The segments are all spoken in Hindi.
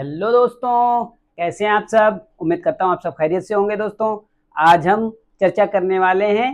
हेलो दोस्तों, कैसे हैं आप सब। उम्मीद करता हूँ आप सब खैरियत से होंगे। दोस्तों, आज हम चर्चा करने वाले हैं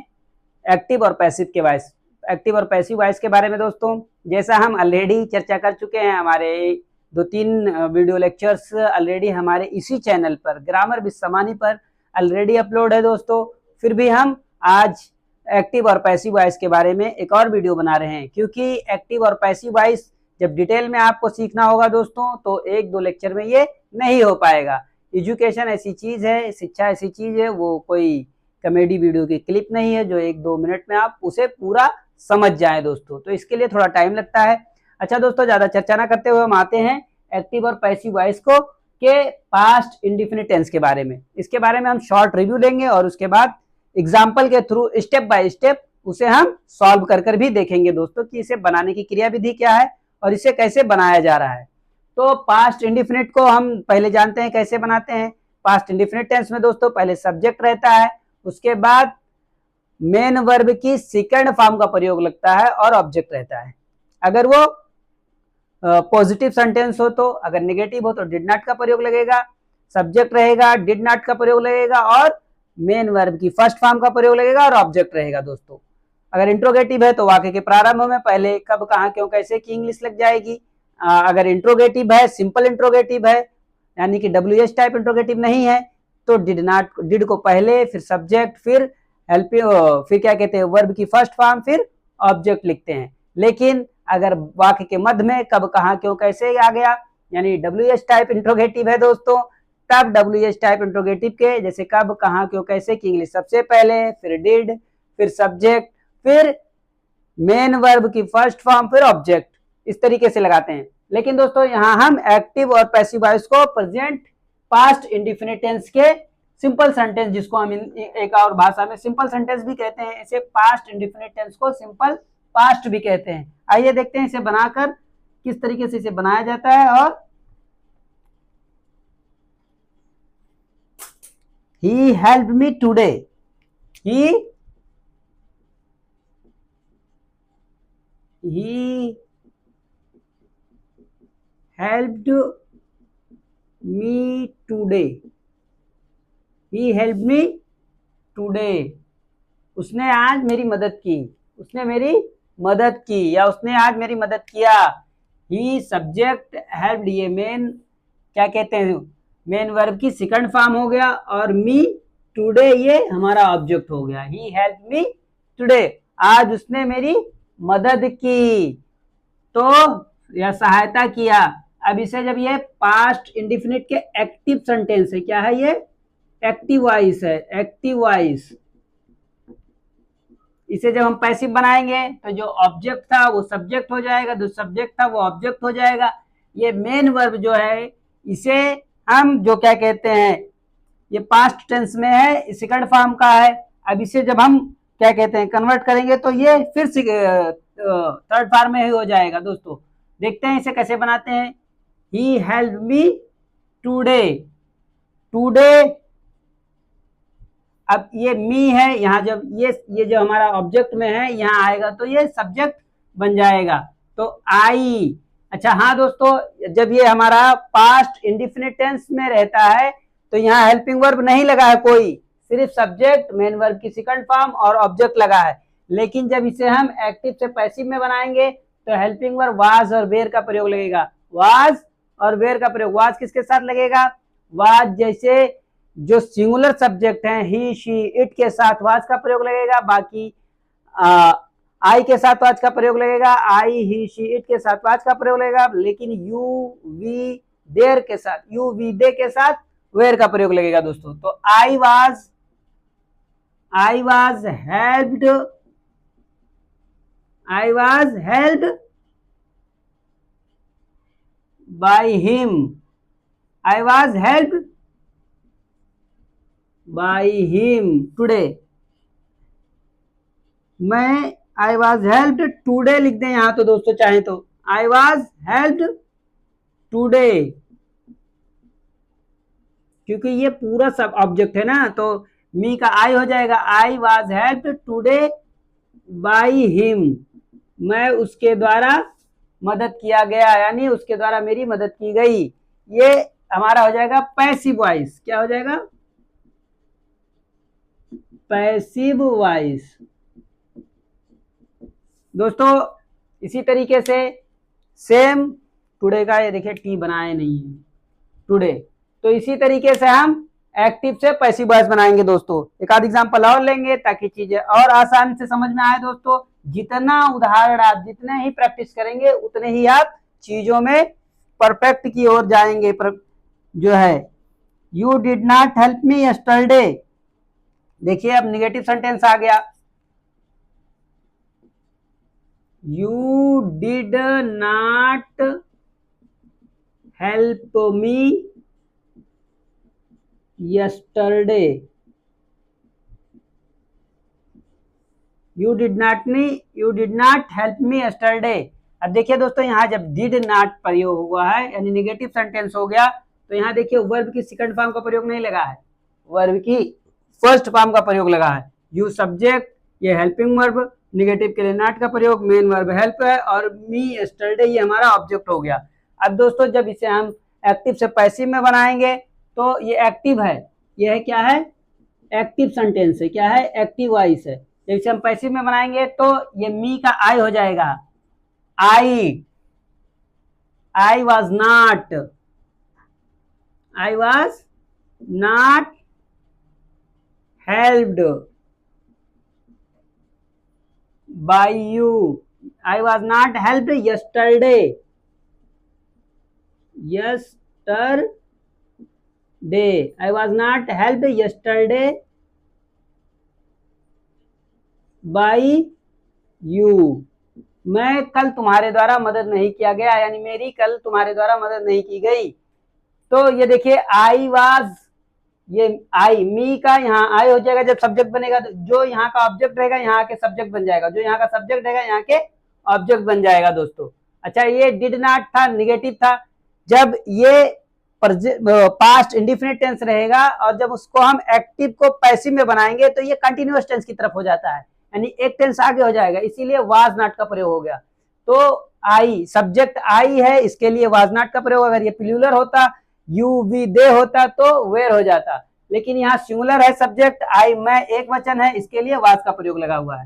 एक्टिव और पैसिव के वॉइस एक्टिव और पैसिव वॉइस के बारे में। दोस्तों, जैसा हम ऑलरेडी चर्चा कर चुके हैं, हमारे 2-3 वीडियो लेक्चर्स ऑलरेडी हमारे इसी चैनल पर ग्रामर विद समानी पर ऑलरेडी अपलोड है। दोस्तों, फिर भी हम आज एक्टिव और पैसिव वॉइस के बारे में एक और वीडियो बना रहे हैं, क्योंकि एक्टिव और पैसिव वॉइस जब डिटेल में आपको सीखना होगा दोस्तों, तो 1-2 लेक्चर में ये नहीं हो पाएगा। एजुकेशन ऐसी चीज है, शिक्षा ऐसी चीज है, वो कोई कॉमेडी वीडियो की क्लिप नहीं है जो 1-2 मिनट में आप उसे पूरा समझ जाएं दोस्तों। तो इसके लिए थोड़ा टाइम लगता है। अच्छा दोस्तों, ज्यादा चर्चा ना करते हुए हम आते हैं एक्टिव और पैसिव वॉइस को के पास्ट इंडेफिनिट टेंस के बारे में। इसके बारे में हम शॉर्ट रिव्यू लेंगे और उसके बाद एग्जाम्पल के थ्रू स्टेप बाय स्टेप उसे हम सॉल्व कर भी देखेंगे दोस्तों कि इसे बनाने की क्रिया विधि क्या है और इसे कैसे बनाया जा रहा है। तो पास्ट इंडेफिनिट को हम पहले जानते हैं कैसे बनाते हैं। पास्ट इंडेफिनिट टेंस में दोस्तों पहले सब्जेक्ट रहता है, उसके बाद मेन वर्ब की सेकंड फॉर्म का प्रयोग लगता है और ऑब्जेक्ट रहता है। अगर वो पॉजिटिव सेंटेंस हो तो, अगर नेगेटिव हो तो डिड नॉट का प्रयोग लगेगा, सब्जेक्ट रहेगा, डिड नॉट का प्रयोग लगेगा और मेन वर्ब की फर्स्ट फॉर्म का प्रयोग लगेगा और ऑब्जेक्ट रहेगा दोस्तों। अगर इंट्रोगेटिव है तो वाक्य के प्रारंभ में पहले कब, कहां, क्यों, कैसे की इंग्लिश लग जाएगी। अगर इंट्रोगेटिव है, सिंपल इंट्रोगेटिव है, यानी कि WH टाइप इंट्रोगेटिव नहीं है, तो डिड को पहले, फिर सब्जेक्ट, फिर हेल्पिंग, फिर क्या कहते हैं वर्ब की फर्स्ट फॉर्म, फिर ऑब्जेक्ट लिखते हैं। लेकिन अगर वाक्य के मध्य में कब, कहां, क्यों, कैसे आ गया, यानी WH टाइप इंट्रोगेटिव है दोस्तों, तब WH टाइप इंट्रोगेटिव के जैसे कब, कहां, क्यों, कैसे की इंग्लिश सबसे पहले, फिर डिड, फिर सब्जेक्ट, फिर मेन वर्ब की फर्स्ट फॉर्म, फिर ऑब्जेक्ट, इस तरीके से लगाते हैं। लेकिन दोस्तों यहां हम एक्टिव और पैसिव वॉइस को प्रेजेंट पास्ट इंडेफिनिट टेंस के सिंपल सेंटेंस, जिसको हम एक और भाषा में सिंपल सेंटेंस भी कहते हैं, इसे पास्ट इंडेफिनिट टेंस को सिंपल पास्ट भी कहते हैं। आइए देखते हैं इसे बनाकर किस तरीके से इसे बनाया जाता है। और he helped me today, he helped me today, he helped me today, उसने आज मेरी मदद की, उसने मेरी मदद की या उसने आज मेरी मदद किया। ही सब्जेक्ट, हेल्प्ड ये मेन, क्या कहते हैं, मेन वर्ब की सेकंड फॉर्म हो गया, और मी टुडे ये हमारा ऑब्जेक्ट हो गया। ही हेल्प्ड मी टुडे, आज उसने मेरी मदद की, तो यह सहायता किया। अब इसे जब ये पास्ट इंडेफिनिट के एक्टिव सेंटेंस है, क्या है ये, एक्टिव वॉइस है, एक्टिव वॉइस। इसे जब हम पैसिव बनाएंगे तो जो ऑब्जेक्ट था वो सब्जेक्ट हो जाएगा, जो सब्जेक्ट था वो ऑब्जेक्ट हो जाएगा। ये मेन वर्ब जो है, इसे हम जो क्या कहते हैं, ये पास्ट टेंस में है, सेकंड फॉर्म का है। अब इसे जब हम क्या कहते हैं कन्वर्ट करेंगे तो ये फिर थर्ड फॉर्म में ही हो जाएगा दोस्तों। देखते हैं इसे कैसे बनाते हैं। ही हेल्प मी टुडे, टुडे, अब ये मी है, यहाँ जब ये जो हमारा ऑब्जेक्ट में है यहाँ आएगा तो ये सब्जेक्ट बन जाएगा, तो आई। अच्छा हाँ दोस्तों, जब ये हमारा पास्ट इंडेफिनिट टेंस में रहता है तो यहाँ हेल्पिंग वर्ब नहीं लगा है कोई, सिर्फ सब्जेक्ट, मेन वर्ब की सेकंड फॉर्म और ऑब्जेक्ट लगा है। लेकिन जब इसे हम एक्टिव से पैसिव में बनाएंगे तो हेल्पिंग वर्ब वाज और वेयर का प्रयोग लगेगा। वाज और वेयर का प्रयोग, वाज किसके साथ लगेगा, वाज जैसे जो सिंगुलर सब्जेक्ट हैं, ही, शी, इट के साथ वाज का प्रयोग लगेगा। बाकी आई के साथ वाज का प्रयोग लगेगा, आई, ही, शी, इट के साथ वाज का प्रयोग लगेगा। लेकिन यू, वी, देयर के साथ, यू, वी, दे के साथ वेयर का प्रयोग लगेगा दोस्तों। तो I was helped, I was helped by him, I was helped by him today. मैं आई वॉज हेल्प्ड टुडे लिख दें यहां तो दोस्तों, चाहे तो आई वॉज हेल्प्ड टुडे, क्योंकि ये पूरा सब ऑब्जेक्ट है ना, तो मी का आई हो जाएगा। I was helped today by him, मैं उसके द्वारा मदद किया गया, यानी उसके द्वारा मेरी मदद की गई। ये हमारा हो जाएगा पैसिव वॉइस। क्या हो जाएगा? Passive voice. दोस्तों इसी तरीके से सेम टुडे का ये देखिए टी बनाए नहीं है टुडे, तो इसी तरीके से हम एक्टिव से पैसिव वॉइस बनाएंगे दोस्तों। एक आध एग्जांपल और लेंगे ताकि चीजें और आसानी से समझ में आए दोस्तों। जितना उदाहरण आप जितने ही प्रैक्टिस करेंगे उतने ही आप चीजों में परफेक्ट की ओर जाएंगे। जो है you did not help me yesterday, देखिए अब निगेटिव सेंटेंस आ गया। You did not help me yesterday, you did not help me yesterday. अब देखिए दोस्तों यहाँ जब डिड नॉट प्रयोग हुआ है यानी निगेटिव सेंटेंस हो गया, तो यहाँ देखिए वर्ब की सेकंड फॉर्म का प्रयोग नहीं लगा है, वर्ब की फर्स्ट फॉर्म का प्रयोग लगा है। यू सब्जेक्ट, ये हेल्पिंग वर्ब, निगेटिव के लिए नॉट का प्रयोग, मेन वर्ब हेल्प है, और मी यस्टरडे ये हमारा ऑब्जेक्ट हो गया। अब दोस्तों जब इसे हम एक्टिव से पैसिव में बनाएंगे तो ये एक्टिव है, ये है क्या है? एक्टिव सेंटेंस है। क्या है? एक्टिव वॉइस है। जब इसे हम पैसिव में बनाएंगे तो ये मी का आई हो जाएगा। I was not helped by you, I was not helped yesterday, I was not helped yesterday by you, मैं कल तुम्हारे द्वारा मदद नहीं किया गया, यानी मेरी कल तुम्हारे द्वारा मदद नहीं की गई। तो ये देखिए आई वाज, ये आई मी का यहाँ आई हो जाएगा जब सब्जेक्ट बनेगा, तो जो यहाँ का ऑब्जेक्ट रहेगा यहाँ के सब्जेक्ट बन जाएगा, जो यहाँ का सब्जेक्ट रहेगा यहाँ के ऑब्जेक्ट बन जाएगा दोस्तों। अच्छा ये डिड नॉट था, निगेटिव था। जब ये पास्ट इंडिफिनिट टेंस रहेगा और जब उसको हम एक्टिव को पैसिव में बनाएंगे तो ये कंटिन्यूअस टेंस की तरफ हो जाता है, यानी एक टेंस आगे हो जाएगा, इसीलिए वाज नॉट का प्रयोग हो गया। तो आई सब्जेक्ट आई है, इसके लिए वाज नॉट का प्रयोग। अगर ये प्लूरल होता, यू वी दे होता तो वेयर हो जाता, लेकिन यहाँ सिंगुलर है सब्जेक्ट, आई मैं एक वचन है, इसके लिए वाज का प्रयोग लगा हुआ है।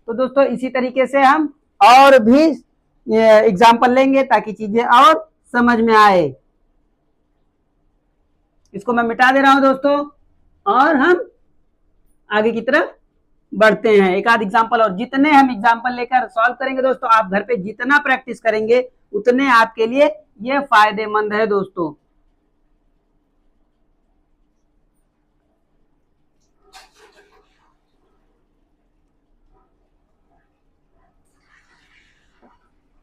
तो दोस्तों इसी तरीके से हम और भी एग्जाम्पल लेंगे ताकि चीजें और समझ में आए। इसको मैं मिटा दे रहा हूं दोस्तों और हम आगे की तरफ बढ़ते हैं। एक आध एग्जाम्पल और, जितने हम एग्जाम्पल लेकर सॉल्व करेंगे दोस्तों, आप घर पे जितना प्रैक्टिस करेंगे उतने आपके लिए ये फायदेमंद है दोस्तों।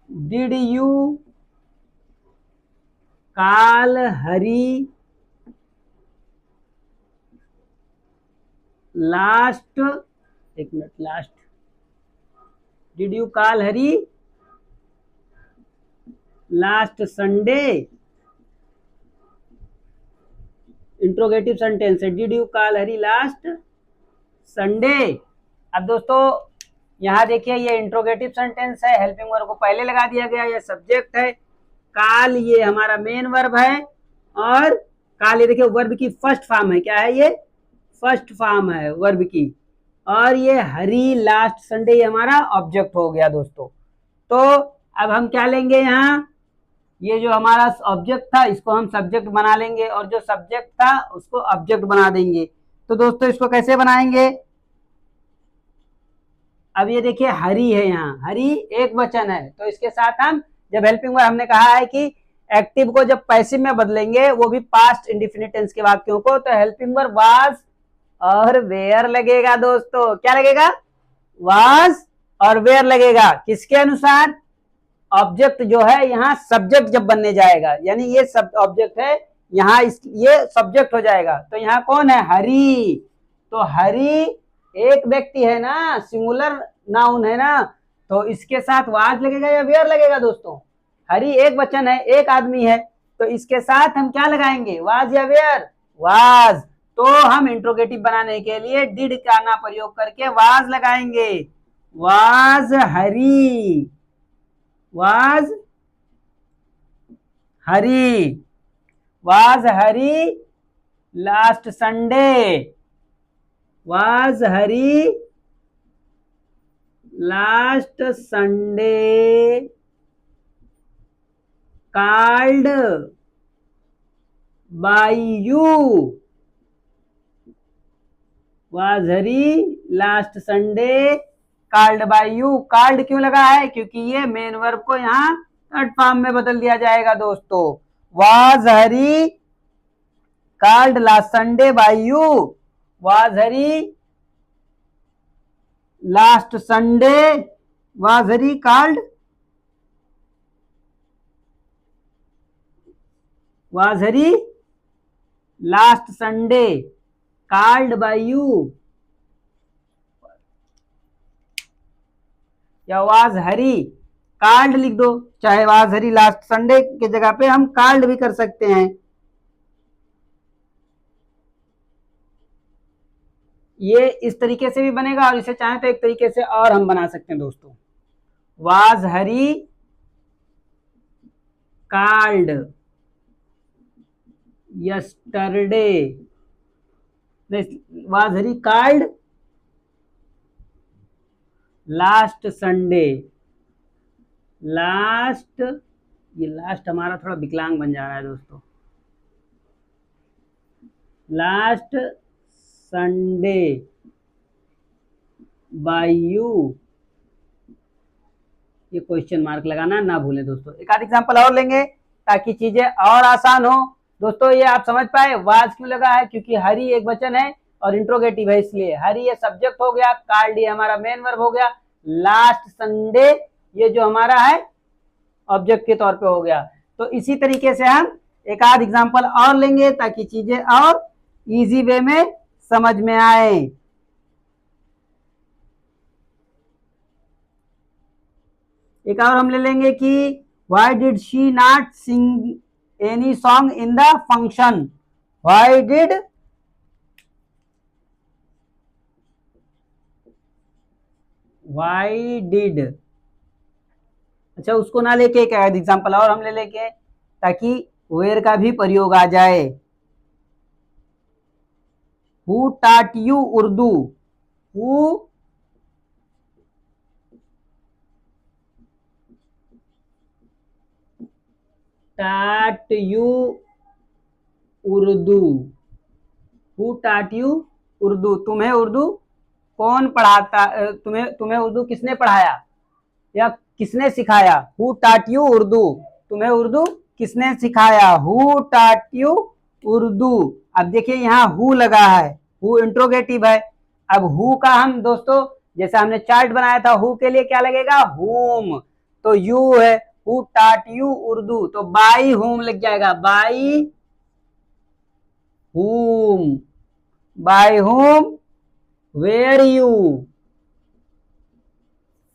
Did you call Hari last, एक minute, last, did you call Hari last Sunday, interrogative sentence है, did you call Hari last Sunday. अब दोस्तों यहाँ देखिए ये इंट्रोगेटिव सेंटेंस है, हेल्पिंग वर्ब को पहले लगा दिया गया, ये सब्जेक्ट है, कॉल ये हमारा मेन वर्ब है, और कॉल ये देखिए वर्ब की फर्स्ट फॉर्म है। क्या है? ये फर्स्ट फॉर्म है वर्ब की, और ये हरी लास्ट संडे ये हमारा ऑब्जेक्ट हो गया दोस्तों। तो अब हम क्या लेंगे यहाँ, ये जो हमारा ऑब्जेक्ट था इसको हम सब्जेक्ट बना लेंगे और जो सब्जेक्ट था उसको ऑब्जेक्ट बना देंगे। तो दोस्तों इसको कैसे बनाएंगे? अब ये देखिए हरी है, यहाँ हरी एक वचन है, तो इसके साथ हम जब हेल्पिंग वर्ब, हमने कहा है कि एक्टिव को जब पैसिव में बदलेंगे वो भी पास्ट इंडिफिनिट टेंस के वाक्यों को, तो हेल्पिंग वर्ब वाज और वेयर लगेगा दोस्तों। क्या लगेगा? वाज और वेयर लगेगा। किसके अनुसार? ऑब्जेक्ट जो है यहाँ सब्जेक्ट जब बनने जाएगा, यानी ये सब ऑब्जेक्ट है यहाँ, ये सब्जेक्ट हो जाएगा, तो यहाँ कौन है? हरी। तो हरी एक व्यक्ति है ना, सिंगुलर नाउन है ना, तो इसके साथ वाज लगेगा या वेयर लगेगा दोस्तों? हरी एक वचन है, एक आदमी है, तो इसके साथ हम क्या लगाएंगे? वाज या वेयर? वाज। तो हम इंट्रोगेटिव बनाने के लिए डिड का ना प्रयोग करके वाज लगाएंगे। Was Hari, was Hari, was Hari last Sunday, was Hari last Sunday called by you, was Hari last Sunday called by you. Called क्यों लगा है? क्योंकि ये मेन वर्ब को यहाँ थर्ड फॉर्म में बदल दिया जाएगा दोस्तों। was Hari called last Sunday by you, was Hari last Sunday, was Hari called, was Hari last Sunday called by you, या वाज हरी कॉल्ड लिख दो, चाहे वाज हरी लास्ट संडे की जगह पे हम कॉल्ड भी कर सकते हैं। ये इस तरीके से भी बनेगा और इसे चाहे तो एक तरीके से और हम बना सकते हैं दोस्तों। Was Hari called yesterday, was Hari called last Sunday, last, ये लास्ट हमारा थोड़ा विकलांग बन जा रहा है दोस्तों, लास्ट संडे बाय यू, ये क्वेश्चन मार्क लगाना ना भूलें दोस्तों। एक आध एग्जांपल और लेंगे ताकि चीजें और आसान हो दोस्तों। ये आप समझ पाए वाज क्यों लगा है? क्योंकि हरी एक वचन है और इंट्रोगेटिव है, इसलिए हरी ये सब्जेक्ट हो गया, कॉल्ड ये हमारा मेन वर्ब हो गया, लास्ट संडे ये जो हमारा है ऑब्जेक्ट के तौर पे हो गया। तो इसी तरीके से हम एक आध एग्जांपल और लेंगे ताकि चीजें और इजी वे में समझ में आए। एक और हम ले लेंगे कि why did she not Singh any song in the function, why did, अच्छा उसको ना लेके एक एग्जांपल और हम ले लेंगे ताकि वेयर का भी प्रयोग आ जाए। हु टाट यू उर्दू, हु टाट यू उर्दू, हु टाट यू उर्दू, तुम्हें उर्दू कौन पढ़ाता, तुम्हें उर्दू किसने पढ़ाया या किसने सिखाया? हु टाट यू उर्दू, तुम्हें उर्दू किसने सिखाया? हु टाट यू उर्दू। अब देखिए यहाँ हु लगा है, हु इंट्रोगेटिव है। अब हु का हम दोस्तों जैसे हमने चार्ट बनाया था, हु के लिए क्या लगेगा? हुम, तो यू है, हु टाट यू उर्दू, तो बाई हुम लग जाएगा, बाई हुम, बाय हुम वेयर यू।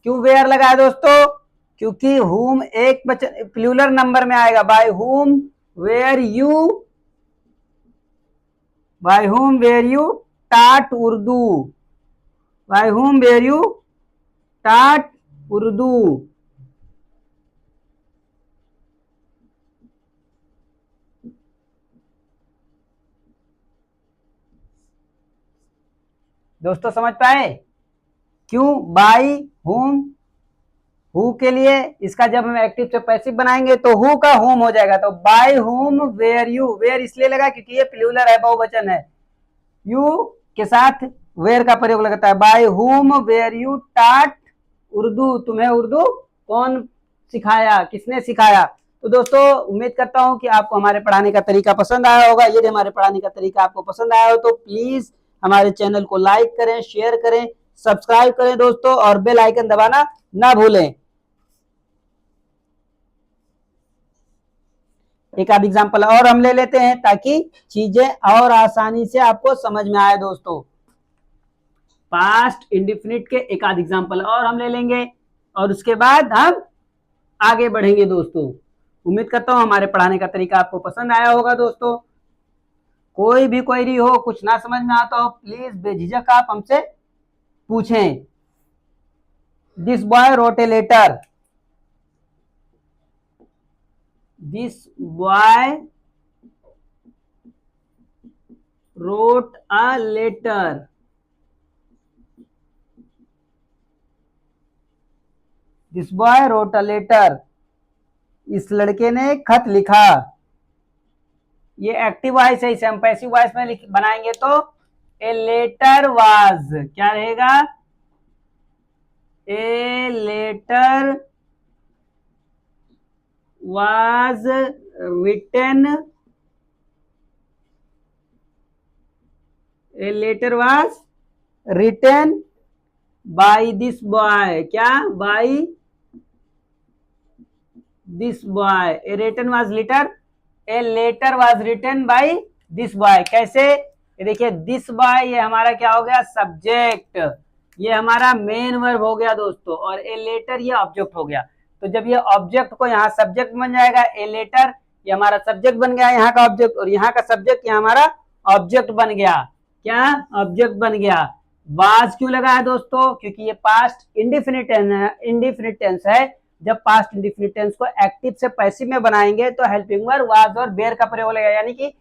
क्यों वेयर लगा है दोस्तों? क्योंकि हुम एक प्लूरल नंबर में आएगा, by whom were you, by whom were you taught Urdu, by whom were you taught Urdu. दोस्तों समझ पाए क्यों बाई हुम? हु के लिए इसका जब हम एक्टिव से पैसिव बनाएंगे तो हु का हुम हो जाएगा, तो bye whom were you, where इसलिए लगा क्योंकि ये प्लूरल है, बहुवचन है, यू के साथ वेयर का प्रयोग लगता है। Bye whom were you taught Urdu, तुम्हें उर्दू कौन सिखाया, किसने सिखाया? तो दोस्तों उम्मीद करता हूं कि आपको हमारे पढ़ाने का तरीका पसंद आया होगा। यदि हमारे पढ़ाने का तरीका आपको पसंद आया हो तो प्लीज हमारे चैनल को लाइक करें, शेयर करें, सब्सक्राइब करें दोस्तों, और बेल आइकन दबाना ना भूलें। एक आध एग्जांपल और हम ले लेते हैं ताकि चीजें और आसानी से आपको समझ में आए दोस्तों। पास्ट इंडिफिनिट के एक आध एग्जांपल और हम ले लेंगे और उसके बाद हम आगे बढ़ेंगे दोस्तों। उम्मीद करता हूं हमारे पढ़ाने का तरीका आपको पसंद आया होगा दोस्तों। कोई भी क्वेरी हो, कुछ ना समझ में आता हो, प्लीज बेझिझक आप हमसे पूछें। This boy wrote a letter, this boy wrote a letter. This boy wrote a letter. इस लड़के ने खत लिखा। ये एक्टिव वॉइस है, इसे हम पैसिव वॉइस में बनाएंगे तो ए लेटर वाज, क्या रहेगा? A letter was written, a letter was written by this boy, क्या? By this boy. A written was letter, a letter was written by this boy. कैसे? ये देखिए दिस बॉय, ये हमारा क्या हो गया? सब्जेक्ट, ये हमारा मेन वर्ब हो गया दोस्तों, और ए लेटर ये ऑब्जेक्ट हो गया। तो जब ये ऑब्जेक्ट को यहाँ सब्जेक्ट बन जाएगा, ए लेटर ये हमारा सब्जेक्ट बन गया यहाँ का ऑब्जेक्ट, और यहाँ का सब्जेक्ट ये हमारा ऑब्जेक्ट बन गया। क्या? ऑब्जेक्ट बन गया। वाज क्यों लगा है दोस्तों? क्योंकि ये पास्ट इंडिफिनिट टेंस है। जब पास्ट इंडिफिनिट टेंस को एक्टिव से पैसिव में बनाएंगे तो हेल्पिंग वर्ब वाज और बेयर का प्रयोग लगेगा, यानी कि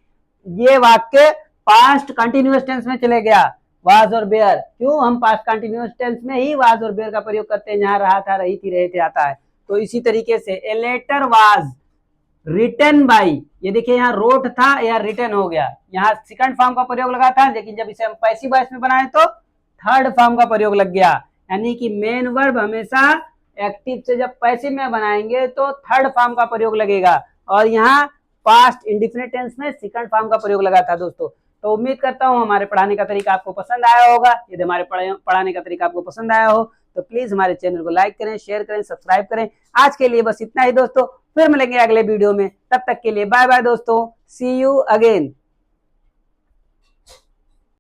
ये वाक्य पास्ट कंटिन्यूअस टेंस में चले गया, वाज और बेयर। क्यों? हम पास्ट कंटिन्यूअस टेंस में ही वाज और बेयर का प्रयोग करते हैं, जहां रहा था, रही थी, रहे थे आता है। तो इसी तरीके से a letter was written by, ये देखिए यहाँ रोट था, यहाँ रिटन हो गया, यहाँ सेकंड फॉर्म का प्रयोग लगा था, लेकिन जब इसे हम पैसिव वॉइस में बनाए तो थर्ड फॉर्म का प्रयोग लग गया। यानी कि मेन वर्ब हमेशा एक्टिव से जब पैसिव में बनाएंगे तो थर्ड फॉर्म का प्रयोग लगेगा, और यहाँ पास्ट इंडिफिनिट टेंस में सेकंड फॉर्म का प्रयोग लगा था दोस्तों। तो उम्मीद करता हूँ हमारे पढ़ाने का तरीका आपको पसंद आया होगा। यदि हमारे पढ़ाने का तरीका आपको पसंद आया हो तो प्लीज हमारे चैनल को लाइक करें, शेयर करें, सब्सक्राइब करें। आज के लिए बस इतना ही दोस्तों, फिर मिलेंगे अगले वीडियो में। तब तक के लिए बाय बाय दोस्तों, सी यू अगेन।